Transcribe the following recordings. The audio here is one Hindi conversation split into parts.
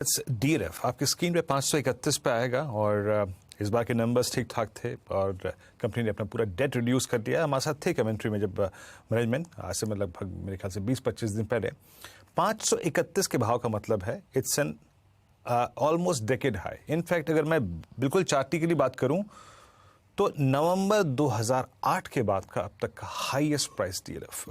DLF आपकी स्क्रीन पे 531 पे आएगा और इस बार के नंबर्स ठीक ठाक थे और कंपनी ने अपना पूरा डेट रिड्यूस कर दिया। हमारे साथ थे कमेंट्री में जब मैनेजमेंट आज से लगभग मेरे ख्याल से 20-25 दिन पहले 531 के भाव का मतलब है it's an almost decade high. In fact अगर मैं बिल्कुल चार्टिकली बात करूं तो नवंबर 2008 के बाद का अब तक का हाईएस्ट प्राइस DLF।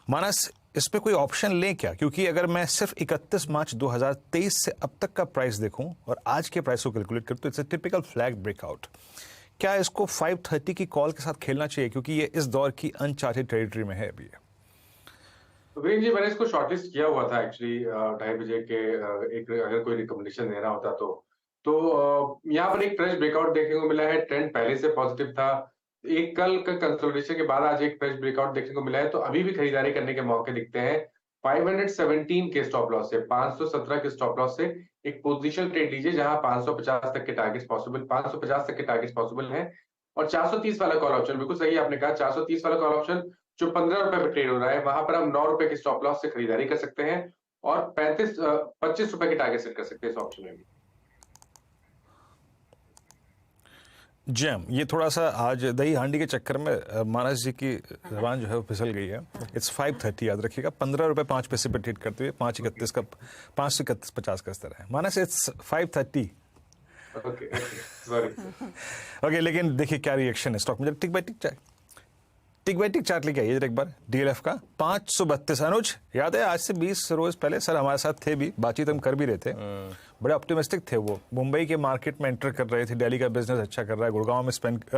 मानस इस पे कोई ऑप्शन लें क्या, क्योंकि अगर मैं सिर्फ 31 मार्च 2023 से अब तक का प्राइस देखूं और आज के प्राइस को कैलकुलेट करूं तो it's a typical flag breakout. क्या इसको 530 की कॉल के साथ खेलना चाहिए, क्योंकि ये इस दौर की अनचार्टेड टेरिटरी में है अभी? वीरेंद्र जी, मैंने इसको शॉर्टलिस्ट किया हुआ था एक्चुअली 2:30 बजे के एक अगर कोई रिकमेंडेशन देना होता तो यहाँ पर एक फ्रेश ब्रेकआउट देखने को मिला है। ट्रेंड पहले से पॉजिटिव था। एक कल का कंसोलिडेशन के बाद आज एक फ्रेश ब्रेकआउट देखने को मिला है, तो अभी भी खरीदारी करने के मौके दिखते हैं। 517 के स्टॉप लॉस से 517 के स्टॉप लॉस से एक पोजीशन ट्रेड लीजिए जहां 550 तक के टारगेट्स पॉसिबल 550 तक के टारगेट्स पॉसिबल हैं। और 430 वाला कॉल ऑप्शन बिल्कुल सही आपने कहा, 430 वाला कॉल ऑप्शन जो 15 रुपए पे ट्रेड हो रहा है, वहां पर हम 9 रुपए के स्टॉप लॉस से खरीदारी कर सकते हैं और 25 रुपए के टारगेट सेट कर सकते हैं इस ऑप्शन में भी। जैम ये थोड़ा सा आज दही हांडी के चक्कर में मानस जी की जबान जो है वो फिसल गई है। इट्स 530 याद रखिएगा, 15 रुपए 5 पैसे पे ट्रेड करते हुए 531 का 531.50 का स्तर है। मानस इट्स 530। Okay sorry. ओके, लेकिन देखिए क्या रिएक्शन है स्टॉक में। टिक बाय टिक चार्ट लेके आइए एक बार DLF का 532। अनुज याद है आज से 20 रोज पहले सर हमारे साथ थे भी, बातचीत हम कर भी रहे थे, बड़े ऑप्टिमिस्टिक थे वो। मुंबई के मार्केट में एंटर कर रहे थे, दिल्ली का बिजनेस अच्छा कर रहा है, गुड़गांव में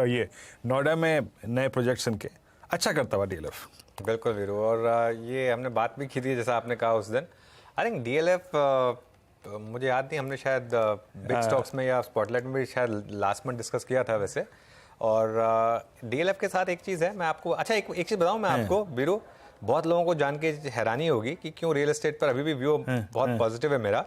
ये नोएडा में नए प्रोजेक्ट्स इनके अच्छा करता हुआ DLF। बिल्कुल वीरू, और ये हमने बात भी की थी जैसा आपने कहा उस दिन। आई थिंक DLF मुझे याद नहीं, हमने शायद बिग स्टॉक्स में या स्पॉटलाइट में भी शायद लास्ट मंथ डिस्कस किया था वैसे। और DLF के साथ एक चीज़ है, मैं आपको एक चीज़ बताऊं मैं आपको वीरू, बहुत लोगों को जान के हैरानी होगी कि क्यों रियल एस्टेट पर अभी भी व्यू बहुत पॉजिटिव है मेरा।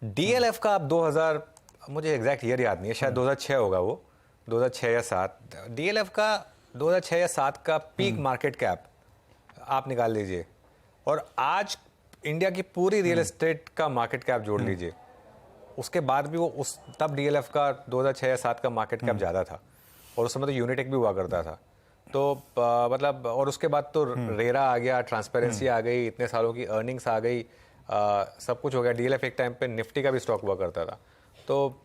DLF का अब 2000, मुझे एग्जैक्ट ईयर याद नहीं है, शायद 2006 होगा वो, 2006 या 7। DLF का 2006 या 7 का पीक मार्केट कैप आप निकाल लीजिए और आज इंडिया की पूरी रियल एस्टेट का मार्केट कैप जोड़ लीजिए, उसके बाद भी वो तब DLF का 2006 या 7 का मार्केट कैप ज़्यादा था और उस समय तो यूनिटेक भी हुआ करता था। तो मतलब और उसके बाद तो रेरा आ गया, ट्रांसपेरेंसी आ गई, इतने सालों की अर्निंग्स आ गई, सब कुछ हो गया। DLF एक टाइम पे निफ्टी का भी स्टॉक हुआ करता था। तो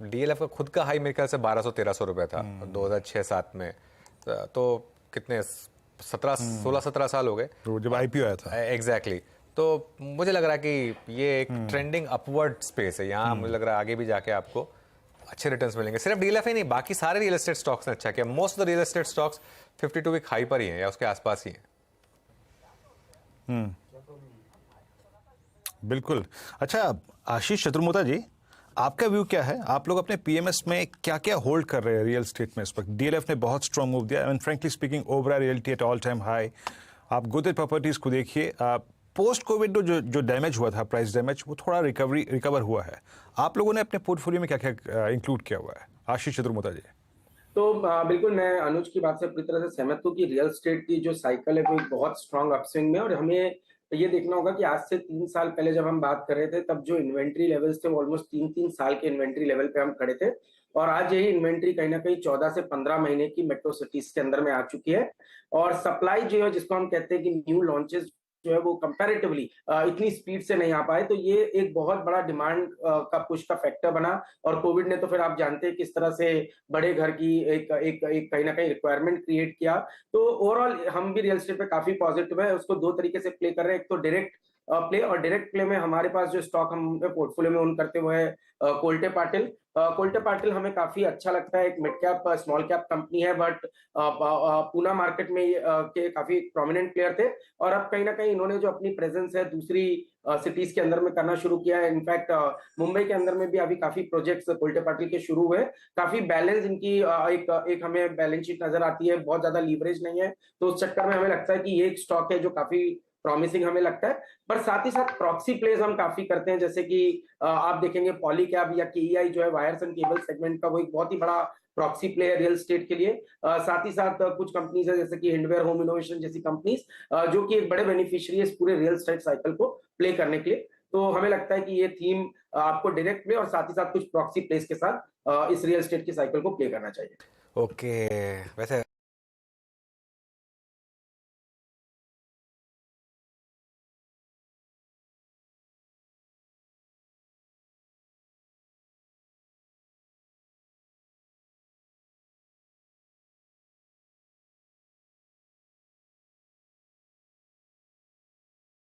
DLF का खुद का हाई मेरे ख्याल से 1200-1300 रुपये था 2006-7 में। तो कितने 16-17 साल हो गए जब IPO आया था। एग्जैक्टली। तो मुझे लग रहा है कि ये एक ट्रेंडिंग अपवर्ड स्पेस है यहाँ। मुझे लग रहा है आगे भी जाके आपको अच्छे रिटर्न्स मिलेंगे। सिर्फ DLF ही नहीं, बाकी सारे रियल एस्टेट स्टॉक्स ने अच्छा किया। Most of the real estate stocks 52 week high पर ही हैं या उसके आसपास ही हैं। बिल्कुल। अच्छा आशीष चतुर्मोता जी, आपका व्यू क्या है? आप लोग अपने PMS में क्या क्या होल्ड कर रहे हैं रियल एस्टेट में इस वक्त? DLF ने बहुत स्ट्रॉन्ग मूव दिया, and frankly speaking Obra realty at all time high. आप गोदरेज प्रॉपर्टीज को देखिए, पोस्ट कोविड जो डैमेज हुआ था, प्राइस डैमेज, वो थोड़ा रिकवर हुआ है। आप लोगों ने अपने पोर्टफोलियो में क्या क्या इंक्लूड किया हुआ है? आशीष चतुर्मोता जी। तो बिल्कुल मैं अनुज की बात से पूरी तरह से सहमत हूँ कि रियल एस्टेट की जो साइकिल है वो एक बहुत स्ट्रांग अपस्विंग में, और हमें ये देखना होगा कि आज से 3 साल पहले जब हम बात कर रहे थे तब जो इन्वेंट्री लेवल्स थे वो ऑलमोस्ट 3 साल के इन्वेंट्री लेवल पे हम खड़े थे, और आज यही इन्वेंट्री कहीं ना कहीं 14 से 15 महीने की मेट्रो सिटीज के अंदर में आ चुकी है। और सप्लाई जो है, जिसको हम कहते हैं कि न्यू लॉन्चेस जो है वो कंपैरेटिवली इतनी स्पीड से नहीं आ पाए, तो ये एक बहुत बड़ा डिमांड का पुश का फैक्टर बना। और कोविड ने तो फिर आप जानते हैं किस तरह से बड़े घर की एक एक एक कहीं ना कहीं रिक्वायरमेंट क्रिएट किया। तो ओवरऑल हम भी रियल एस्टेट पे काफी पॉजिटिव है। उसको 2 तरीके से प्ले कर रहे हैं, एक तो डायरेक्ट प्ले, और डायरेक्ट प्ले में हमारे पास जो स्टॉक हम पोर्टफोलियो में ओन करते हुए है कोल्टे पाटिल। कोल्टे पाटिल हमें काफी अच्छा लगता है, एक mid cap small cap company है, बट पूना मार्केट में के काफी प्रोमिनेंट प्लेयर थे, और अब कहीं ना कहीं इन्होंने जो अपनी प्रेजेंस है दूसरी सिटीज के अंदर में करना शुरू किया है। इनफैक्ट मुंबई के अंदर में भी अभी काफी प्रोजेक्ट्स कोल्टे पाटिल के शुरू हुए। काफी बैलेंस इनकी एक हमें बैलेंस शीट नजर आती है, बहुत ज्यादा लीवरेज नहीं है, तो उस चक्कर में हमें लगता है कि ये एक स्टॉक है जो काफी प्रॉमिसिंग हमें लगता है। पर साथ ही साथ प्रॉक्सी प्लेज हम काफी करते हैं, जैसे कि आप देखेंगे पॉलीकैब या KEI जो है वायर्स एंड केबल सेगमेंट का, वो एक बहुत ही बड़ा प्रॉक्सी प्ले है रियल एस्टेट के लिए। साथ ही साथ कुछ कंपनीज है जैसे कि हिंडवेयर होम इनोवेशन जैसी कंपनीज जो कि एक बड़े बेनिफिशियरी है इस पूरे रियल एस्टेट साइकिल को प्ले करने के लिए। तो हमें लगता है कि ये थीम आपको डायरेक्ट प्ले और साथ ही साथ कुछ प्रॉक्सी प्लेस के साथ इस रियल एस्टेट की साइकिल को प्ले करना चाहिए। ओके, वैसे